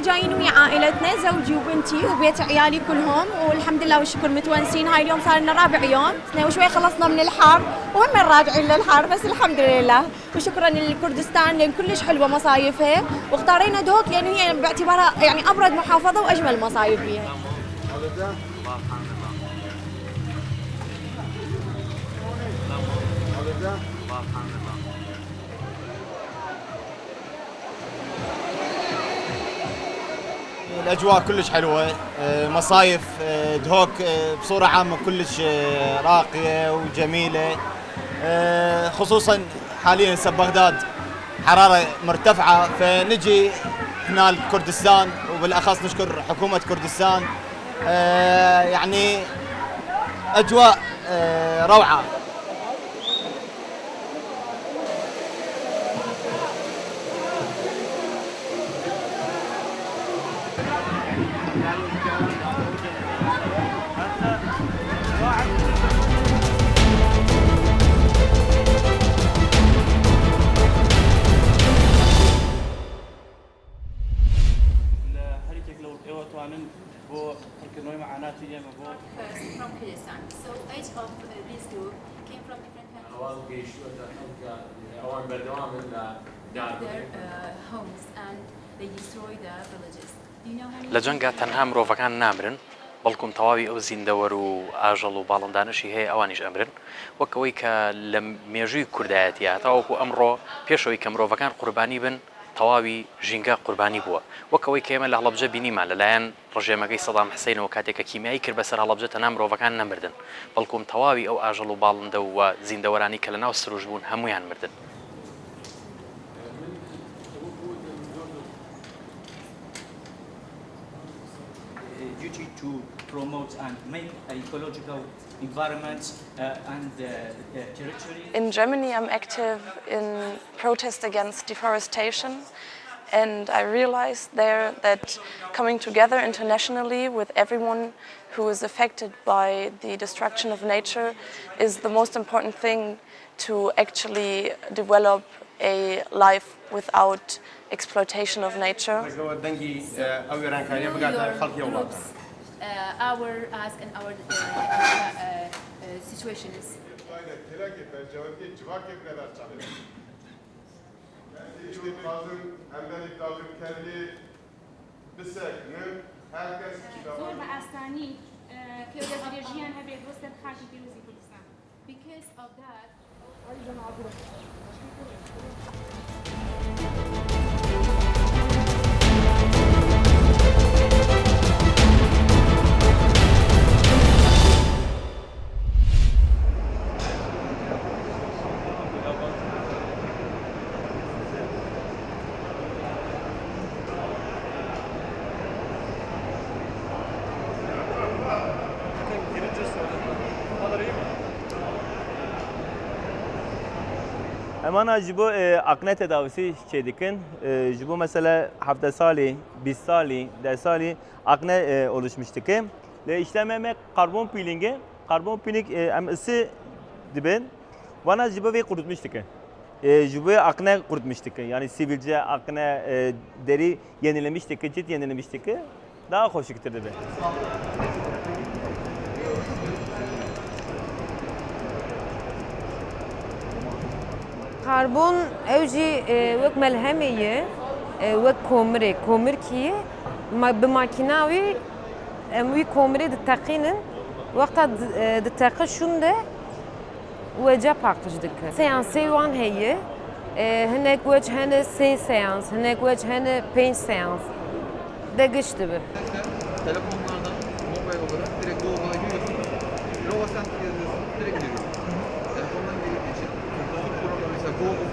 جايين ويا عائلتنا زوجي وبنتي وبيت عيالي كلهم والحمد لله والشكر متونسين. هاي اليوم صار لنا رابع يوم، وشوي خلصنا من الحر وهم راجعين للحر بس الحمد لله. وشكرا للكردستان لان كلش حلوه مصايفها، واختارينا دوك لان هي باعتبارها يعني ابرد محافظه واجمل مصايف فيها. الأجواء كلش حلوة، مصايف دهوك بصورة عامة كلش راقية وجميلة، خصوصا حاليا هسه بغداد حرارة مرتفعة، فنجي هنا لكردستان وبالأخص نشكر حكومة كردستان، يعني أجواء روعة. From Kurdistan. So each of these two came from different countries. Their homes and they destroy the villages. Do you know how many? لجنگا تنها مرۆڤەکان نامرن، بەڵکوم تەواوی ئەو زیندەوەر و ئاژەڵ و باڵندانشی هەیە ئەوانیش ئەمرن، وەکەوەی کە لە مێژووی کوردایەتیە تاوەکو ئەمڕۆ پێشەوەی کە مرۆڤەکان قوربانی بن تەواوی ژینگە قوربانی بووە، وەکەوەی کە ئێمە لە هەڵەبجە بینیمان لەلایەن ڕژێمەکەی سەدام حسینەوە کاتێکە کیمیایی کرد بەسەر هەڵەبجە تەنها مرۆڤەکان نەمردن، بەڵکوم تەواوی ئەو ئاژەڵ و باڵندە و زیندەوەرانی کە لەناو سروش بوون هەمویان مردن. Duty to promote and make ecological environments and territory. In Germany, I'm active in protest against deforestation, and I realized there that coming together internationally with everyone who is affected by the destruction of nature is the most important thing to actually develop a life without exploitation of nature. Our ask and our situations. Because of that. Emana jibo akne tedavisi çedikin. Jibo mesela hafta sali, 20 sali, 10 sali akne oluşmuştu ki. Le işlememe karbon peeling em ısı dibin. Bana jibo ve kurutmuştu ki. Jibo akne kurutmuştu ki. Yani sivilce akne deri yenilemişti ki, cilt yenilemişti ki. Daha hoş getirdi be. كربون اوجي وك ملهميه وك كومر كي بماكيناوي اموي كومري دتقينن وقتا دتقي شونده وجا باقش دك سيانسي وان هي هناك وجه هنا سي سيانس هناك وجه هنا بين سيانس ده geçti be. Telefonlardan mobil olarak direkt Google'a giriyorsun. Rovasant yazıyorsun, direkt giriyor. Telefondan girdiği için programı mesela Google